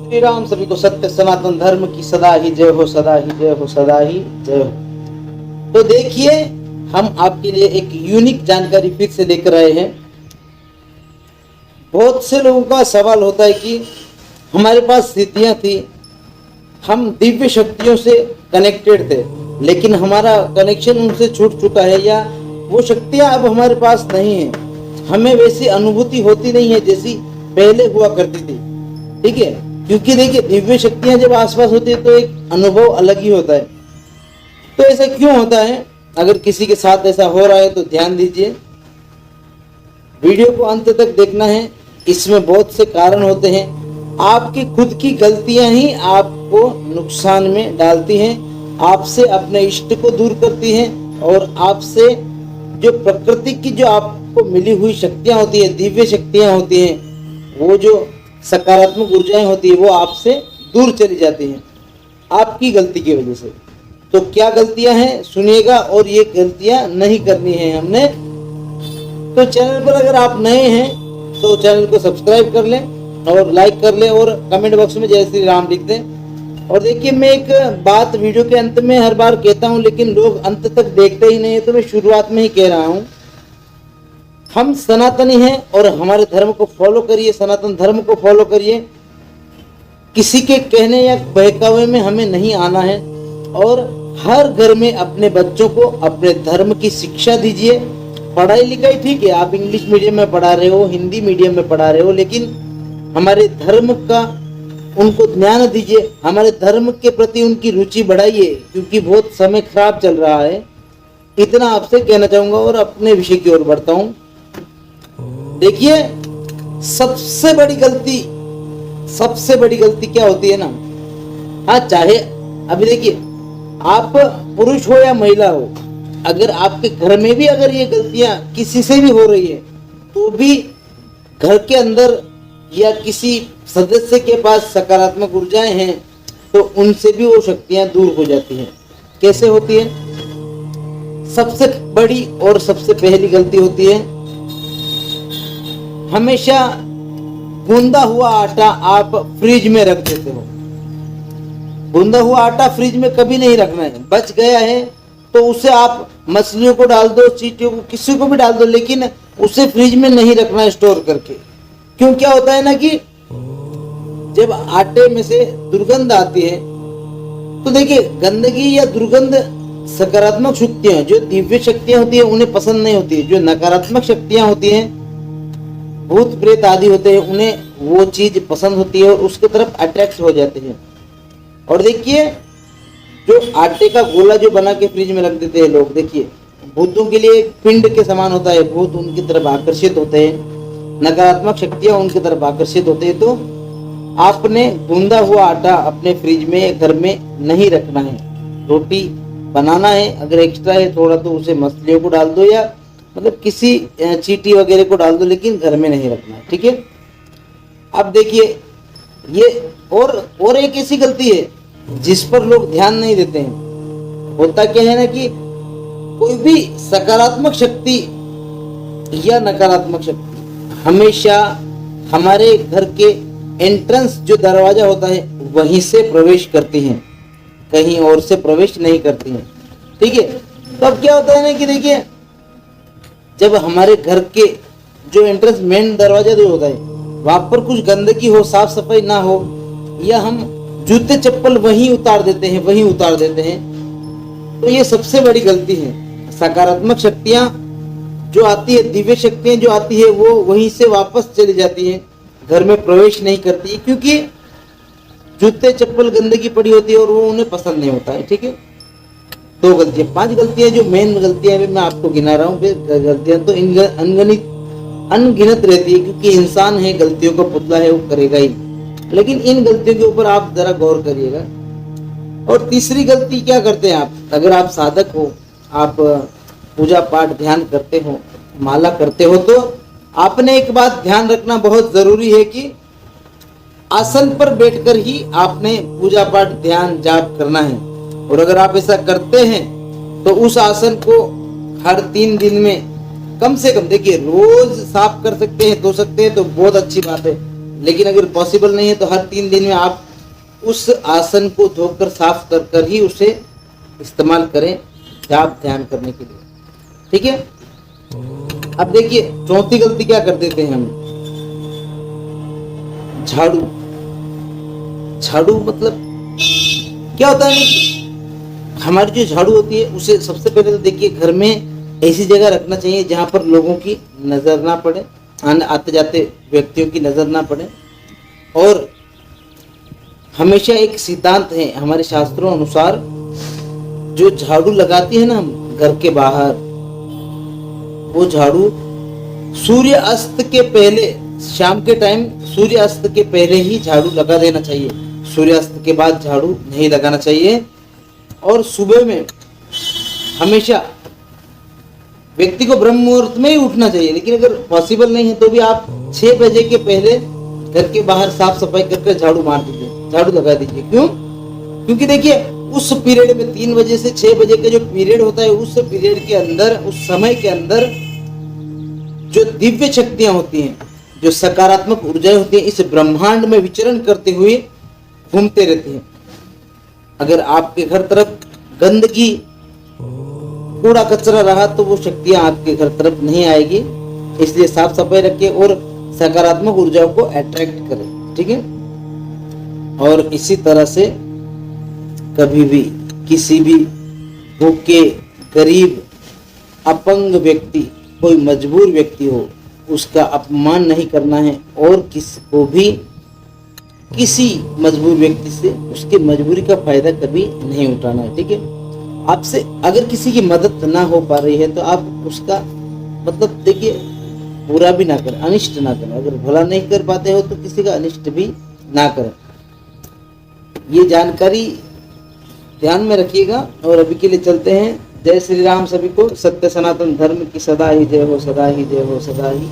श्री राम। सभी को सत्य सनातन धर्म की सदा ही जय हो, सदा ही जय हो, सदा ही जय हो। तो देखिए, हम आपके लिए एक यूनिक जानकारी फिर से लेकर आए हैं। बहुत से लोगों का सवाल होता है कि हमारे पास सिद्धियां थी, हम दिव्य शक्तियों से कनेक्टेड थे, लेकिन हमारा कनेक्शन उनसे छूट चुका है, या वो शक्तियां अब हमारे पास नहीं है, हमें वैसी अनुभूति होती नहीं है जैसी पहले हुआ करती थी। ठीक है, क्योंकि देखिए, दिव्य शक्तियां जब आसपास होती है तो एक अनुभव अलग ही होता है। तो ऐसा क्यों होता है? अगर किसी के साथ ऐसा हो रहा है तो ध्यान दीजिए, वीडियो को अंत तक देखना है। इसमें बहुत से कारण होते हैं। आपकी खुद की गलतियां ही आपको नुकसान में डालती हैं, आपसे अपने इष्ट को दूर करती हैं, और आपसे जो प्रकृति की जो आपको मिली हुई शक्तियां होती है, दिव्य शक्तियां होती हैं, वो जो सकारात्मक ऊर्जाएं होती है, वो आपसे दूर चली जाती हैं आपकी गलती की वजह से। तो क्या गलतियां हैं, सुनिएगा, और ये गलतियां नहीं करनी है हमने। तो चैनल पर अगर आप नए हैं तो चैनल को सब्सक्राइब कर लें और लाइक कर लें, और कमेंट बॉक्स में जय श्री राम लिख दें। और देखिए, मैं एक बात वीडियो के अंत में हर बार कहता हूं, लेकिन लोग अंत तक देखते ही नहीं है, तो मैं शुरुआत में ही कह रहा हूं, हम सनातनी हैं और हमारे धर्म को फॉलो करिए, सनातन धर्म को फॉलो करिए। किसी के कहने या बहकावे में हमें नहीं आना है, और हर घर में अपने बच्चों को अपने धर्म की शिक्षा दीजिए। पढ़ाई लिखाई ठीक है, आप इंग्लिश मीडियम में पढ़ा रहे हो, हिंदी मीडियम में पढ़ा रहे हो, लेकिन हमारे धर्म का उनको ज्ञान दीजिए, हमारे धर्म के प्रति उनकी रुचि बढ़ाइए, क्योंकि बहुत समय खराब चल रहा है। इतना आपसे कहना चाहूंगा, और अपने विषय की ओर बढ़ता हूं। देखिए, सबसे बड़ी गलती क्या होती है ना, हाँ, चाहे अभी देखिए, आप पुरुष हो या महिला हो, अगर आपके घर में भी अगर ये गलतियां किसी से भी हो रही है, तो भी घर के अंदर या किसी सदस्य के पास सकारात्मक ऊर्जाएं हैं, तो उनसे भी वो शक्तियां दूर हो जाती हैं। कैसे होती है? सबसे बड़ी और सबसे पहली गलती होती है, हमेशा गूंदा हुआ आटा आप फ्रिज में रख देते हो। गूंदा हुआ आटा फ्रिज में कभी नहीं रखना है। बच गया है तो उसे आप मछलियों को डाल दो, चींटियों को, किसी को भी डाल दो, लेकिन उसे फ्रिज में नहीं रखना है स्टोर करके। क्यों? क्या होता है ना कि जब आटे में से दुर्गंध आती है, तो देखिए, गंदगी या दुर्गंध सकारात्मक शक्तियां, जो दिव्य शक्तियां होती है, उन्हें पसंद नहीं होती है। जो नकारात्मक शक्तियां होती हैं, भूत प्रेत आदि होते हैं, उन्हें वो चीज पसंद होती है और उसके तरफ अट्रैक्ट हो जाते हैं। और देखिए, जो आटे का गोला जो बना के फ्रिज में रख देते हैं लोग, देखिए, भूतों के लिए एक पिंड के समान होता है। भूत उनकी तरफ आकर्षित होते हैं, नकारात्मक शक्तियां उनकी तरफ आकर्षित होते हैं। तो आपने गूंदा हुआ आटा अपने फ्रिज में, घर में नहीं रखना है। रोटी बनाना है, अगर एक्स्ट्रा है थोड़ा, तो उसे मछलियों को डाल दो, या मतलब किसी चींटी वगैरह को डाल दो, लेकिन घर में नहीं रखना है। ठीक है। अब देखिए, ये और एक ऐसी गलती है जिस पर लोग ध्यान नहीं देते हैं। होता क्या है ना कि कोई भी सकारात्मक शक्ति या नकारात्मक शक्ति हमेशा हमारे घर के एंट्रेंस जो दरवाजा होता है, वहीं से प्रवेश करती हैं, कहीं और से प्रवेश नहीं करती हैं। ठीक है। तो अब क्या होता है ना कि देखिए, जब हमारे घर के जो एंट्रेंस मेन दरवाजा जो होता है, वहां पर कुछ गंदगी हो, साफ सफाई ना हो, या हम जूते चप्पल वहीं उतार देते हैं, तो ये सबसे बड़ी गलती है। सकारात्मक शक्तियां जो आती है, दिव्य शक्तियां जो आती है, वो वहीं से वापस चली जाती हैं, घर में प्रवेश नहीं करती है, क्योंकि जूते चप्पल गंदगी पड़ी होती है और वो उन्हें पसंद नहीं होता है। ठीक है। 2 गलतियां, 5 गलतियां जो मेन गलतियां मैं आपको गिना रहा हूँ। फिर गलतियां तो अनगिनत रहती है, क्योंकि इंसान है, गलतियों का पुतला है, वो करेगा ही। लेकिन इन गलतियों के ऊपर आप जरा गौर करिएगा। और तीसरी गलती क्या करते हैं आप? अगर आप साधक हो, आप पूजा पाठ ध्यान करते हो, माला करते हो, तो आपने एक बात ध्यान रखना बहुत जरूरी है कि आसन पर बैठकर ही आपने पूजा पाठ ध्यान जाप करना है। और अगर आप ऐसा करते हैं तो उस आसन को हर 3 दिन में कम से कम, देखिए रोज साफ कर सकते हैं, धो सकते हैं तो बहुत अच्छी बात है, लेकिन अगर पॉसिबल नहीं है तो हर 3 दिन में आप उस आसन को धोकर साफ कर कर ही उसे इस्तेमाल करें जाप ध्यान करने के लिए, ठीक है। अब देखिए चौथी गलती क्या कर देते हैं हम, झाड़ू। झाड़ू मतलब क्या होता है कि हमारी जो झाड़ू होती है उसे सबसे पहले तो देखिए घर में ऐसी जगह रखना चाहिए जहां पर लोगों की नजर ना पड़े, आते जाते व्यक्तियों की नजर ना पड़े। और हमेशा एक सिद्धांत है हमारे शास्त्रों अनुसार, जो झाड़ू लगाती है ना हम घर के बाहर, वो झाड़ू सूर्य अस्त के पहले, शाम के टाइम सूर्य अस्त के पहले ही झाड़ू लगा देना चाहिए। सूर्य अस्त के बाद झाड़ू नहीं लगाना चाहिए। और सुबह में हमेशा व्यक्ति को ब्रह्म मुहूर्त में ही उठना चाहिए, लेकिन अगर पॉसिबल नहीं है तो भी आप 6 बजे के पहले घर के बाहर साफ सफाई करके झाड़ू मार दीजिए, झाड़ू लगा दीजिए। क्यों? क्योंकि देखिए उस पीरियड में 3 बजे से 6 बजे का जो पीरियड होता है, उस पीरियड के अंदर, उस समय के अंदर जो दिव्य शक्तियां होती हैं, जो सकारात्मक ऊर्जाएं होती हैं, इस ब्रह्मांड में विचरण करते हुए घूमते रहती हैं। अगर आपके घर तरफ गंदगी कूड़ा कचरा रहा तो वो शक्तियां आपके घर तरफ नहीं आएगी। इसलिए साफ सफाई रखें और सकारात्मक ऊर्जाओं को अट्रैक्ट करें, ठीक है। और इसी तरह से कभी भी किसी भी भूखे, गरीब, अपंग व्यक्ति, कोई मजबूर व्यक्ति हो, उसका अपमान नहीं करना है और किसी को भी, किसी मजबूर व्यक्ति से उसकी मजबूरी का फायदा कभी नहीं उठाना है, ठीक है। आपसे अगर किसी की मदद ना हो पा रही है तो आप उसका मतलब देखिए बुरा भी ना करें, अनिष्ट ना करें। अगर भला नहीं कर पाते हो तो किसी का अनिष्ट भी ना करें। ये जानकारी ध्यान में रखिएगा। और अभी के लिए चलते हैं। जय श्री राम सभी को। सत्य सनातन धर्म की सदा ही जय हो, सदा ही जय हो, सदा ही।